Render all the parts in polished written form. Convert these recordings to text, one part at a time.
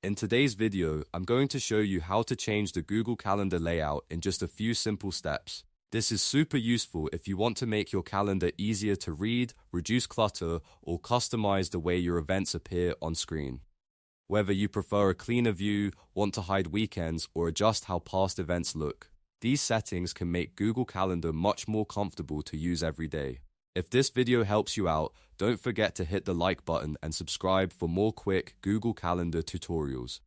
In today's video, I'm going to show you how to change the Google Calendar layout in just a few simple steps. This is super useful if you want to make your calendar easier to read, reduce clutter, or customize the way your events appear on screen. Whether you prefer a cleaner view, want to hide weekends, or adjust how past events look, these settings can make Google Calendar much more comfortable to use every day. If this video helps you out, don't forget to hit the like button and subscribe for more quick Google Calendar tutorials.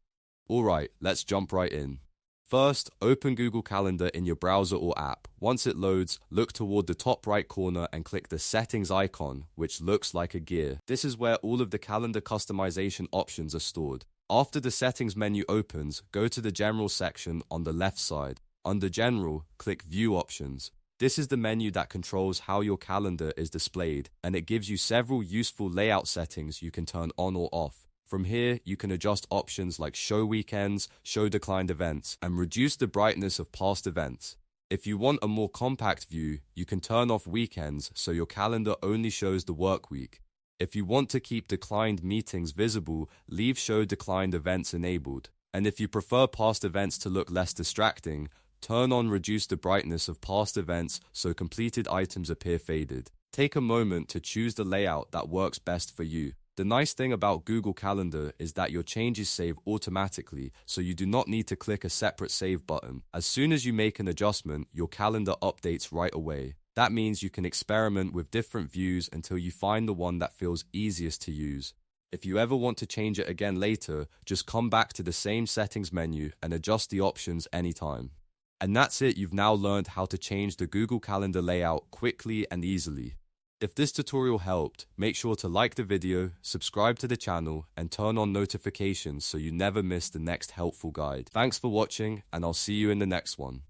Alright, let's jump right in. First, open Google Calendar in your browser or app. Once it loads, look toward the top right corner and click the settings icon, which looks like a gear. This is where all of the calendar customization options are stored. After the settings menu opens, go to the general section on the left side. Under general, click view options. This is the menu that controls how your calendar is displayed, and it gives you several useful layout settings you can turn on or off. From here, you can adjust options like show weekends, show declined events, and reduce the brightness of past events. If you want a more compact view, you can turn off weekends so your calendar only shows the work week. If you want to keep declined meetings visible, leave show declined events enabled. And if you prefer past events to look less distracting, turn on reduce the brightness of past events so completed items appear faded. Take a moment to choose the layout that works best for you. The nice thing about Google Calendar is that your changes save automatically, so you do not need to click a separate save button. As soon as you make an adjustment, your calendar updates right away. That means you can experiment with different views until you find the one that feels easiest to use. If you ever want to change it again later, just come back to the same settings menu and adjust the options anytime. And that's it, you've now learned how to change the Google Calendar layout quickly and easily. If this tutorial helped, make sure to like the video, subscribe to the channel, and turn on notifications so you never miss the next helpful guide. Thanks for watching, and I'll see you in the next one.